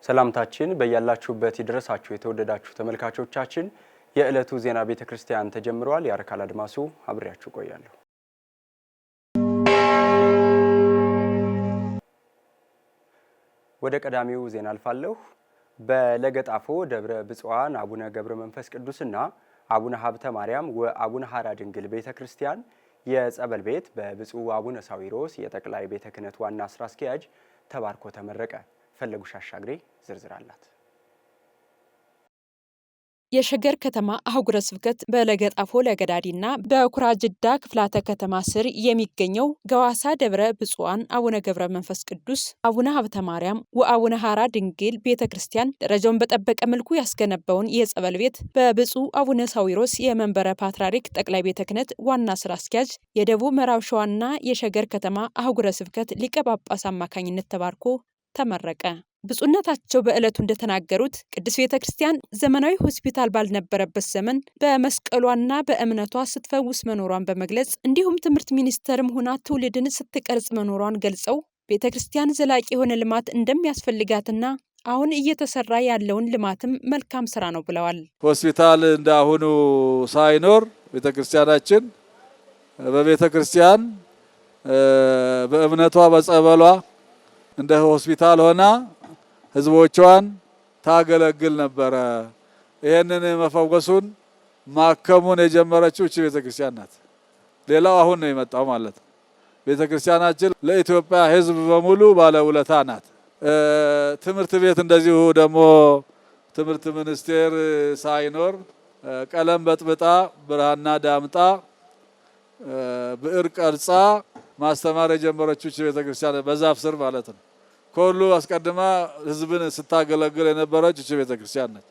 ሰላምታችን በያላችሁበት ይድረሳችሁ የተወደዳችሁ ተመልካቾቻችን የዕለቱ ዜና ቤተክርስቲያን ተጀምሯል። ያረካል አድማሱ አብሬያችሁ ቆያለሁ። ወደ ቀዳሚው ዜና አልፋለሁ። በለገጣፎ ደብረ ብፁዓን አቡነ ገብረ መንፈስ ቅዱስና አቡነ ሀብተ ማርያም ወአቡነ ሐራ ድንግል ቤተክርስቲያን የጸበል ቤት በብፁዕ አቡነ ሳዊሮስ የጠቅላይ ቤተ ክህነት ዋና ስራ አስኪያጅ ተባርኮ ተመረቀ። ፈለጉሽ አሻግሬ ዝርዝር አላት። የሸገር ከተማ አህጉረ ስብከት በለገጣፎ ለገዳዲና በኩራጅዳ ክፍላተ ከተማ ስር የሚገኘው ገዋሳ ደብረ ብፁዓን አቡነ ገብረ መንፈስ ቅዱስ አቡነ ሀብተ ማርያም ወአቡነ ሐራ ድንግል ቤተክርስቲያን ደረጃውን በጠበቀ መልኩ ያስገነባውን የጸበል ቤት በብፁዕ አቡነ ሳዊሮስ የመንበረ ፓትርያርክ ጠቅላይ ቤተ ክህነት ዋና ስራ አስኪያጅ የደቡብ ምዕራብ ሸዋና የሸገር ከተማ አህጉረ ስብከት ሊቀ ጳጳስ አማካኝነት ተባርኮ ተመረቀ። ብፁዕነታቸው በዕለቱ እንደተናገሩት ቅድስት ቤተ ክርስቲያን ዘመናዊ ሆስፒታል ባልነበረበት ዘመን በመስቀሏና በእምነቷ ስትፈውስ መኖሯን በመግለጽ እንዲሁም ትምህርት ሚኒስቴርም ሆና ትውልድን ስትቀርጽ መኖሯን ገልጸው ቤተ ክርስቲያን ዘላቂ የሆነ ልማት እንደሚያስፈልጋትና አሁን እየተሰራ ያለውን ልማትም መልካም ስራ ነው ብለዋል። ሆስፒታል እንዳሁኑ ሳይኖር ቤተ ክርስቲያናችን በቤተ ክርስቲያን በእምነቷ በጸበሏ እንደ ሆስፒታል ሆና ህዝቦቿን ታገለግል ነበረ። ይሄንን መፈወሱን ማከሙን የጀመረችው እቺ ቤተክርስቲያን ናት። ሌላው አሁን ነው የመጣው ማለት ነው። ቤተክርስቲያናችን ለኢትዮጵያ ህዝብ በሙሉ ባለውለታ ናት። ትምህርት ቤት እንደዚሁ ደግሞ ትምህርት ሚኒስቴር ሳይኖር ቀለም በጥብጣ ብራና ዳምጣ ብዕር ቀርጻ ማስተማር የጀመረችው እቺ ቤተክርስቲያን በዛፍ ስር ማለት ነው። ከሁሉ አስቀድማ ህዝብን ስታገለግል የነበረች እቺ ቤተክርስቲያን ነች።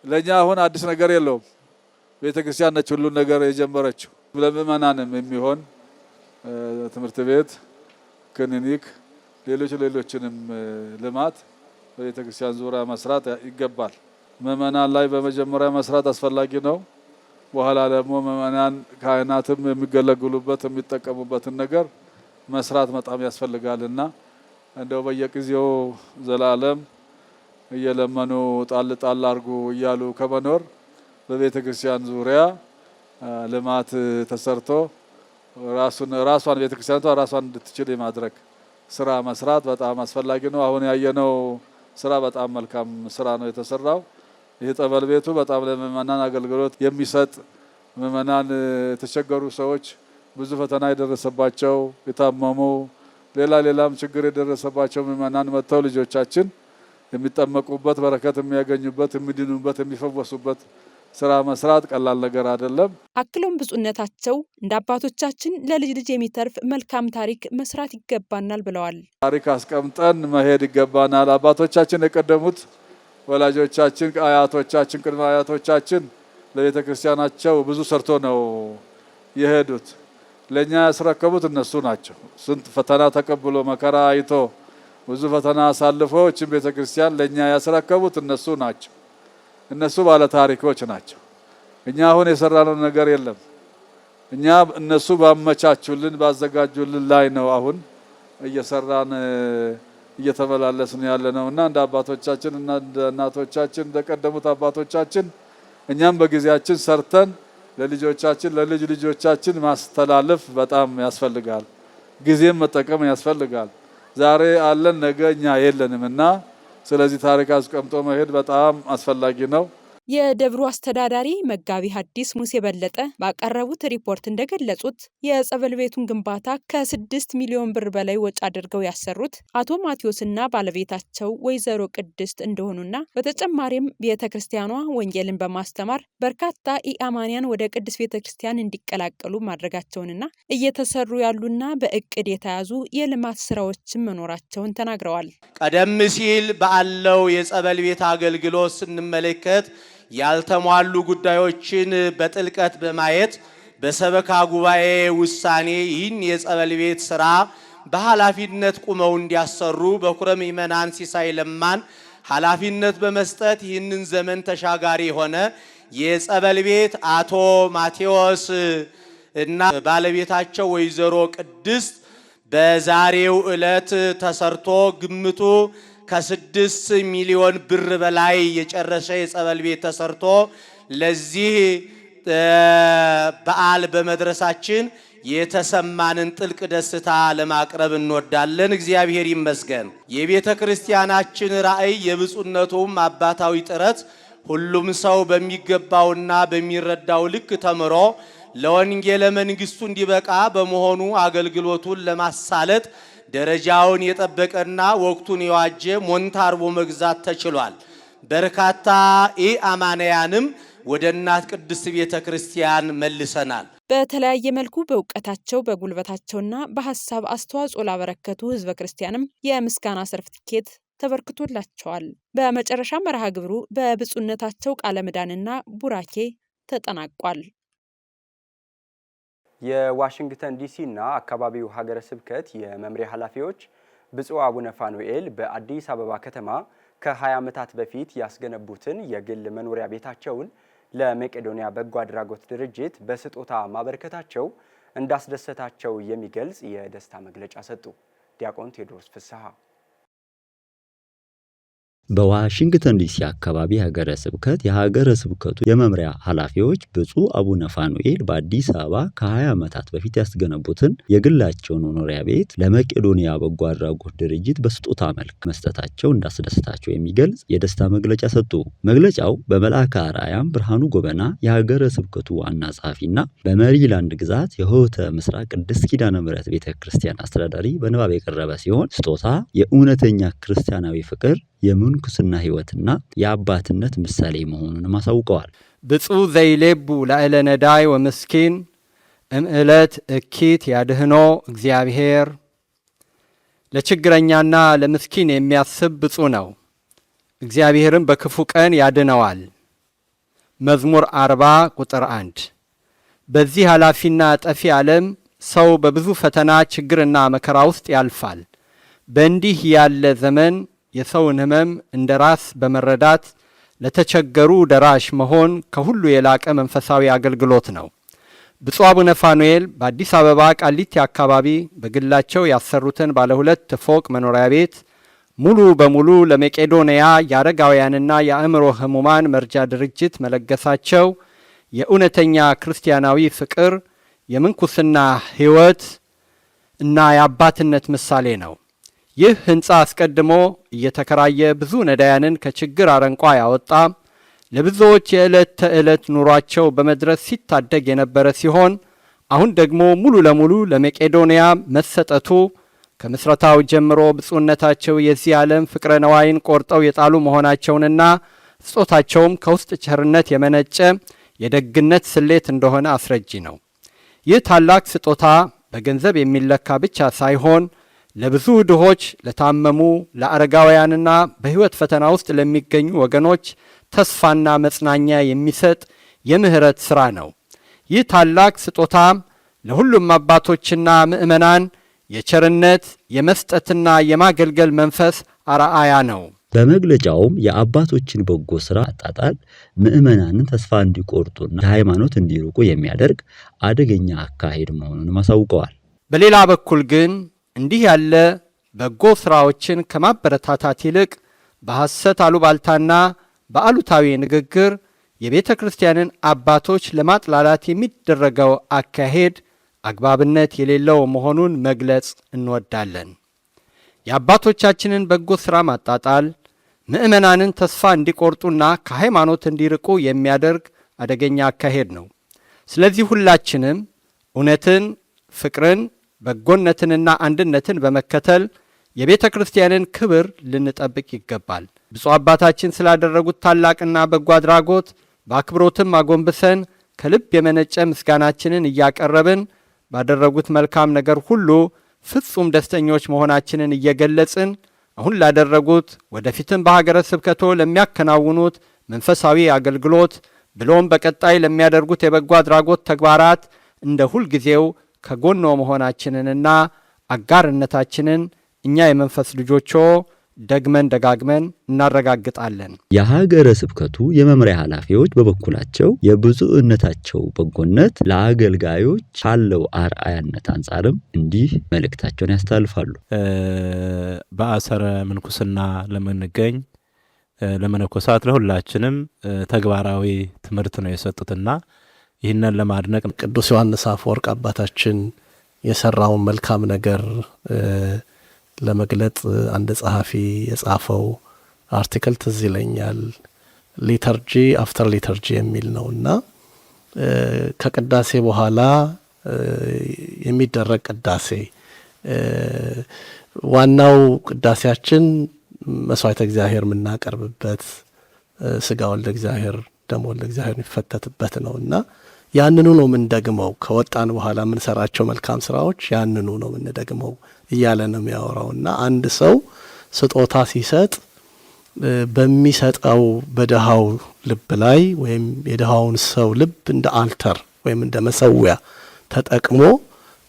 ለኛ አሁን አዲስ ነገር የለውም። ቤተክርስቲያን ነች ሁሉ ነገር የጀመረችው። ለምእመናንም የሚሆን ትምህርት ቤት፣ ክሊኒክ፣ ሌሎችንም ልማት በቤተክርስቲያን ዙሪያ መስራት ይገባል። ምእመናን ላይ በመጀመሪያ መስራት አስፈላጊ ነው። በኋላ ደግሞ ምእመናን ካህናትም የሚገለግሉበት የሚጠቀሙበትን ነገር መስራት በጣም ያስፈልጋልና እንደው በየጊዜው ዘላለም እየለመኑ ጣል አርጉ እያሉ ከመኖር በቤተ ክርስቲያን ዙሪያ ልማት ተሰርቶ ራሷን ቤተ ክርስቲያኗ ራሷን እንድትችል የማድረግ ስራ መስራት በጣም አስፈላጊ ነው። አሁን ያየነው ስራ በጣም መልካም ስራ ነው የተሰራው። ይህ ጸበል ቤቱ በጣም ለምእመናን አገልግሎት የሚሰጥ ምእመናን የተቸገሩ ሰዎች ብዙ ፈተና የደረሰባቸው የታመሙ ሌላም ችግር የደረሰባቸው ምእመናን መጥተው ልጆቻችን የሚጠመቁበት በረከት የሚያገኙበት የሚድኑበት የሚፈወሱበት ስራ መስራት ቀላል ነገር አይደለም። አክሎም ብፁዕነታቸው እንደ አባቶቻችን ለልጅ ልጅ የሚተርፍ መልካም ታሪክ መስራት ይገባናል ብለዋል። ታሪክ አስቀምጠን መሄድ ይገባናል። አባቶቻችን የቀደሙት ወላጆቻችን አያቶቻችን ቅድመ አያቶቻችን ለቤተ ክርስቲያናቸው ብዙ ሰርቶ ነው የሄዱት። ለኛ ያስረከቡት እነሱ ናቸው። ስንት ፈተና ተቀብሎ መከራ አይቶ ብዙ ፈተና አሳልፎ እቺን ቤተ ክርስቲያን ለኛ ያስረከቡት እነሱ ናቸው። እነሱ ባለ ታሪኮች ናቸው። እኛ አሁን የሰራነው ነገር የለም። እኛ እነሱ ባመቻቹልን ባዘጋጁልን ላይ ነው አሁን እየሰራን እየተመላለስን ያለነውና እንደ አባቶቻችን እና እንደ እናቶቻችን እንደቀደሙት አባቶቻችን እኛም በጊዜያችን ሰርተን ለልጆቻችን ለልጅ ልጆቻችን ማስተላለፍ በጣም ያስፈልጋል። ጊዜም መጠቀም ያስፈልጋል። ዛሬ አለን ነገ እኛ የለንምና ስለዚህ ታሪክ አስቀምጦ መሄድ በጣም አስፈላጊ ነው። የደብሩ አስተዳዳሪ መጋቢ ሐዲስ ሙሴ በለጠ ባቀረቡት ሪፖርት እንደገለጹት የጸበል ቤቱን ግንባታ ከ6 ሚሊዮን ብር በላይ ወጪ አድርገው ያሰሩት አቶ ማቴዎስና ባለቤታቸው ወይዘሮ ቅድስት እንደሆኑና በተጨማሪም ቤተክርስቲያኗ ወንጌልን በማስተማር በርካታ ኢአማንያን ወደ ቅድስት ቤተክርስቲያን እንዲቀላቀሉ ማድረጋቸውንና እየተሰሩ ያሉና በእቅድ የተያዙ የልማት ስራዎችን መኖራቸውን ተናግረዋል። ቀደም ሲል ባለው የጸበል ቤት አገልግሎት ስንመለከት ያልተሟሉ ጉዳዮችን በጥልቀት በማየት በሰበካ ጉባኤ ውሳኔ ይህን የጸበል ቤት ስራ በኃላፊነት ቁመው እንዲያሰሩ በኩረ ምእመናን ሲሳይ ለማን ኃላፊነት በመስጠት ይህንን ዘመን ተሻጋሪ የሆነ የጸበል ቤት አቶ ማቴዎስ እና ባለቤታቸው ወይዘሮ ቅድስት በዛሬው ዕለት ተሰርቶ ግምቱ ከ6 ሚሊዮን ብር በላይ የጨረሰ የጸበል ቤት ተሰርቶ ለዚህ በዓል በመድረሳችን የተሰማንን ጥልቅ ደስታ ለማቅረብ እንወዳለን። እግዚአብሔር ይመስገን። የቤተ ክርስቲያናችን ራእይ የብፁዕነቱም አባታዊ ጥረት ሁሉም ሰው በሚገባውና በሚረዳው ልክ ተምሮ ለወንጌለ መንግስቱ እንዲበቃ በመሆኑ አገልግሎቱን ለማሳለጥ ደረጃውን የጠበቀና ወቅቱን የዋጀ ሞንታርቦ መግዛት ተችሏል። በርካታ ኢአማንያንም ወደ እናት ቅድስት ቤተ ክርስቲያን መልሰናል። በተለያየ መልኩ በእውቀታቸው በጉልበታቸውና በሀሳብ አስተዋጽኦ ላበረከቱ ህዝበ ክርስቲያንም የምስጋና ሰርቲፊኬት ተበርክቶላቸዋል። በመጨረሻ መርሃ ግብሩ በብፁዕነታቸው ቃለ ምዕዳንና ቡራኬ ተጠናቋል። የዋሽንግተን ዲሲና አካባቢው ሀገረ ስብከት የመምሪያ ኃላፊዎች ብፁዕ አቡነ ፋኑኤል በአዲስ አበባ ከተማ ከ20 ዓመታት በፊት ያስገነቡትን የግል መኖሪያ ቤታቸውን ለመቄዶንያ በጎ አድራጎት ድርጅት በስጦታ ማበርከታቸው እንዳስደሰታቸው የሚገልጽ የደስታ መግለጫ ሰጡ። ዲያቆን ቴዎድሮስ ፍስሐ በዋሽንግተን ዲሲ አካባቢ ሀገረ ስብከት የሀገረ ስብከቱ የመምሪያ ኃላፊዎች ብፁዕ አቡነ ፋኑኤል በአዲስ አበባ ከ20 ዓመታት በፊት ያስገነቡትን የግላቸውን መኖሪያ ቤት ለመቄዶንያ በጎ አድራጎት ድርጅት በስጦታ መልክ መስጠታቸው እንዳስደሰታቸው የሚገልጽ የደስታ መግለጫ ሰጡ። መግለጫው በመልአከ አርያም ብርሃኑ ጎበና የሀገረ ስብከቱ ዋና ጸሐፊና በሜሪላንድ ግዛት የሆተ ምስራቅ ቅድስት ኪዳነ ምሕረት ቤተክርስቲያን አስተዳዳሪ በንባብ የቀረበ ሲሆን ስጦታ የእውነተኛ ክርስቲያናዊ ፍቅር የምንኩስና ሕይወትና የአባትነት ምሳሌ መሆኑን አሳውቀዋል። ብፁዕ ዘይሌቡ ላዕለ ነዳይ ወምስኪን እምዕለት እኪት ያድህኖ እግዚአብሔር። ለችግረኛና ለምስኪን የሚያስብ ብፁዕ ነው፣ እግዚአብሔርም በክፉ ቀን ያድነዋል። መዝሙር 40 ቁጥር 1። በዚህ ኃላፊና ጠፊ ዓለም ሰው በብዙ ፈተና ችግርና መከራ ውስጥ ያልፋል። በእንዲህ ያለ ዘመን የሰውን ሕመም እንደ ራስ በመረዳት ለተቸገሩ ደራሽ መሆን ከሁሉ የላቀ መንፈሳዊ አገልግሎት ነው። ብፁዕ አቡነ ፋኑኤል በአዲስ አበባ ቃሊቲ አካባቢ በግላቸው ያሰሩትን ባለ 2 ፎቅ መኖሪያ ቤት ሙሉ በሙሉ ለመቄዶንያ የአረጋውያንና የአእምሮ ህሙማን መርጃ ድርጅት መለገሳቸው የእውነተኛ ክርስቲያናዊ ፍቅር፣ የምንኩስና ሕይወት እና የአባትነት ምሳሌ ነው። ይህ ህንፃ አስቀድሞ እየተከራየ ብዙ ነዳያንን ከችግር አረንቋ ያወጣ፣ ለብዙዎች የዕለት ተዕለት ኑሯቸው በመድረስ ሲታደግ የነበረ ሲሆን አሁን ደግሞ ሙሉ ለሙሉ ለመቄዶንያ መሰጠቱ ከምስረታው ጀምሮ ብፁዕነታቸው የዚህ ዓለም ፍቅረ ነዋይን ቆርጠው የጣሉ መሆናቸውንና ስጦታቸውም ከውስጥ ቸርነት የመነጨ የደግነት ስሌት እንደሆነ አስረጂ ነው። ይህ ታላቅ ስጦታ በገንዘብ የሚለካ ብቻ ሳይሆን ለብዙ ድሆች፣ ለታመሙ፣ ለአረጋውያንና በሕይወት ፈተና ውስጥ ለሚገኙ ወገኖች ተስፋና መጽናኛ የሚሰጥ የምህረት ሥራ ነው። ይህ ታላቅ ስጦታ ለሁሉም አባቶችና ምእመናን የቸርነት የመስጠትና የማገልገል መንፈስ አርአያ ነው። በመግለጫውም የአባቶችን በጎ ሥራ አጣጣል ምእመናንን ተስፋ እንዲቆርጡና ከሃይማኖት እንዲርቁ የሚያደርግ አደገኛ አካሄድ መሆኑን አሳውቀዋል። በሌላ በኩል ግን እንዲህ ያለ በጎ ሥራዎችን ከማበረታታት ይልቅ በሐሰት አሉባልታና በአሉታዊ ንግግር የቤተ ክርስቲያንን አባቶች ለማጥላላት የሚደረገው አካሄድ አግባብነት የሌለው መሆኑን መግለጽ እንወዳለን። የአባቶቻችንን በጎ ሥራ ማጣጣል ምእመናንን ተስፋ እንዲቆርጡና ከሃይማኖት እንዲርቁ የሚያደርግ አደገኛ አካሄድ ነው። ስለዚህ ሁላችንም እውነትን፣ ፍቅርን፣ በጎነትንና አንድነትን በመከተል የቤተ ክርስቲያንን ክብር ልንጠብቅ ይገባል። ብፁዕ አባታችን ስላደረጉት ታላቅና በጎ አድራጎት በአክብሮትም አጎንብሰን ከልብ የመነጨ ምስጋናችንን እያቀረብን ባደረጉት መልካም ነገር ሁሉ ፍጹም ደስተኞች መሆናችንን እየገለጽን አሁን ላደረጉት ወደፊትም በሀገረ ስብከቶ ለሚያከናውኑት መንፈሳዊ አገልግሎት ብሎም በቀጣይ ለሚያደርጉት የበጎ አድራጎት ተግባራት እንደ ሁልጊዜው ከጎኖ መሆናችንንና አጋርነታችንን እኛ የመንፈስ ልጆቾ ደግመን ደጋግመን እናረጋግጣለን። የሀገረ ስብከቱ የመምሪያ ኃላፊዎች በበኩላቸው የብፁዕነታቸው በጎነት ለአገልጋዮች ካለው አርአያነት አንጻርም እንዲህ መልእክታቸውን ያስተላልፋሉ። በአሰረ ምንኩስና ለምንገኝ ለመነኮሳት ለሁላችንም ተግባራዊ ትምህርት ነው የሰጡትና ይህንን ለማድነቅ ቅዱስ ዮሐንስ አፈወርቅ አባታችን የሰራውን መልካም ነገር ለመግለጥ አንድ ጸሐፊ የጻፈው አርቲክል ትዝ ይለኛል። ሊተርጂ አፍተር ሊተርጂ የሚል ነውና ከቅዳሴ በኋላ የሚደረግ ቅዳሴ ዋናው ቅዳሴያችን መስዋዕተ እግዚአብሔር የምናቀርብበት ስጋ ወልደ እግዚአብሔር ደም ወልደ እግዚአብሔር የሚፈተትበት ነውና ያንኑ ነው የምንደግመው። ከወጣን በኋላ የምንሰራቸው መልካም ስራዎች ያንኑ ነው የምንደግመው እያለ ነው የሚያወራውና አንድ ሰው ስጦታ ሲሰጥ በሚሰጠው በደሃው ልብ ላይ ወይም የደሃውን ሰው ልብ እንደ አልተር ወይም እንደ መሰዊያ ተጠቅሞ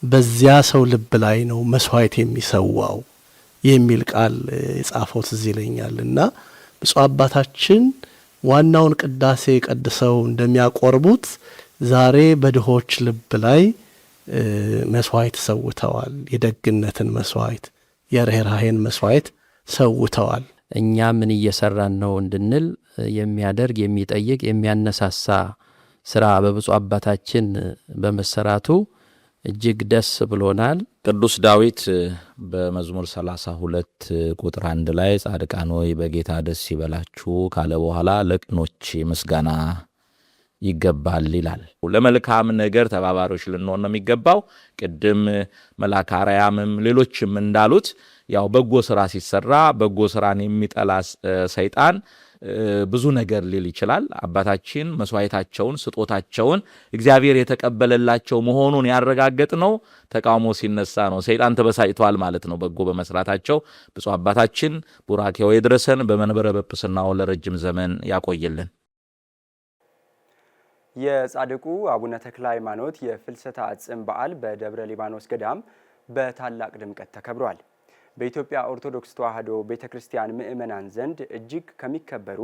በዚያ ሰው ልብ ላይ ነው መስዋዕት የሚሰዋው የሚል ቃል የጻፈው ትዝ ይለኛልና ብፁዕ አባታችን ዋናውን ቅዳሴ ቀድሰው እንደሚያቆርቡት ዛሬ በድሆች ልብ ላይ መስዋዕት ሰውተዋል። የደግነትን መስዋዕት፣ የርህራሄን መስዋዕት ሰውተዋል። እኛ ምን እየሰራን ነው እንድንል የሚያደርግ የሚጠይቅ የሚያነሳሳ ስራ በብፁዕ አባታችን በመሰራቱ እጅግ ደስ ብሎናል። ቅዱስ ዳዊት በመዝሙር 32 ቁጥር 1 ላይ ጻድቃን ሆይ በጌታ ደስ ይበላችሁ ካለ በኋላ ለቅኖች ምስጋና ይገባል ይላል። ለመልካም ነገር ተባባሪዎች ልንሆን ነው የሚገባው። ቅድም መልአከ አርያምም ሌሎችም እንዳሉት ያው በጎ ስራ ሲሰራ በጎ ስራን የሚጠላ ሰይጣን ብዙ ነገር ሊል ይችላል። አባታችን መስዋዕታቸውን ስጦታቸውን እግዚአብሔር የተቀበለላቸው መሆኑን ያረጋገጥ ነው ተቃውሞ ሲነሳ ነው። ሰይጣን ተበሳጭቷል ማለት ነው በጎ በመስራታቸው። ብፁዕ አባታችን ቡራኬው ይድረሰን፣ በመንበረ ጵጵስናው ለረጅም ዘመን ያቆየልን። የጻድቁ አቡነ ተክለ ሃይማኖት የፍልሰታ አጽም በዓል በደብረ ሊባኖስ ገዳም በታላቅ ድምቀት ተከብሯል። በኢትዮጵያ ኦርቶዶክስ ተዋሕዶ ቤተክርስቲያን ምእመናን ዘንድ እጅግ ከሚከበሩ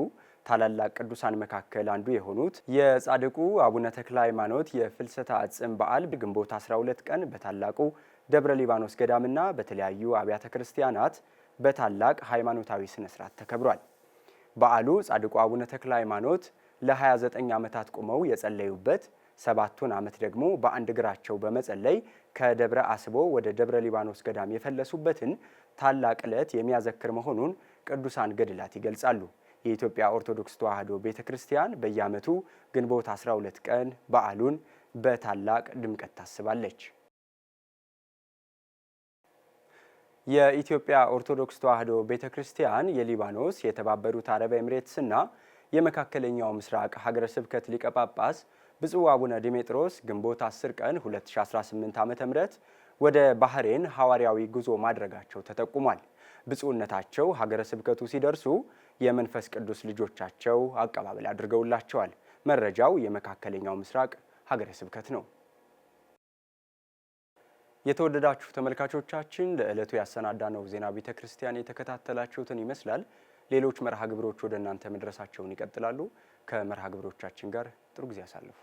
ታላላቅ ቅዱሳን መካከል አንዱ የሆኑት የጻድቁ አቡነ ተክለ ሃይማኖት የፍልሰታ አጽም በዓል ግንቦት 12 ቀን በታላቁ ደብረ ሊባኖስ ገዳምና በተለያዩ አብያተ ክርስቲያናት በታላቅ ሃይማኖታዊ ስነ ስርዓት ተከብሯል። በዓሉ ጻድቁ አቡነ ተክለ ሃይማኖት ለ29 ዓመታት ቆመው የጸለዩበት፣ 7ቱን ዓመት ደግሞ በአንድ እግራቸው በመጸለይ ከደብረ አስቦ ወደ ደብረ ሊባኖስ ገዳም የፈለሱበትን ታላቅ ዕለት የሚያዘክር መሆኑን ቅዱሳን ገድላት ይገልጻሉ። የኢትዮጵያ ኦርቶዶክስ ተዋሕዶ ቤተክርስቲያን በየዓመቱ ግንቦት 12 ቀን በዓሉን በታላቅ ድምቀት ታስባለች። የኢትዮጵያ ኦርቶዶክስ ተዋሕዶ ቤተክርስቲያን የሊባኖስ፣ የተባበሩት አረብ ኤምሬትስና የመካከለኛው ምስራቅ ሀገረ ስብከት ሊቀ ጳጳስ ብፁዕ አቡነ ዲሜጥሮስ ግንቦት 10 ቀን 2018 ዓ.ም ወደ ባህሬን ሐዋርያዊ ጉዞ ማድረጋቸው ተጠቁሟል። ብፁዕነታቸው ሀገረ ስብከቱ ሲደርሱ የመንፈስ ቅዱስ ልጆቻቸው አቀባበል አድርገውላቸዋል። መረጃው የመካከለኛው ምስራቅ ሀገረ ስብከት ነው። የተወደዳችሁ ተመልካቾቻችን ለዕለቱ ያሰናዳነው ዜና ቤተክርስቲያን የተከታተላችሁትን ይመስላል። ሌሎች መርሃ ግብሮች ወደ እናንተ መድረሳቸውን ይቀጥላሉ። ከመርሃ ግብሮቻችን ጋር ጥሩ ጊዜ ያሳልፉ።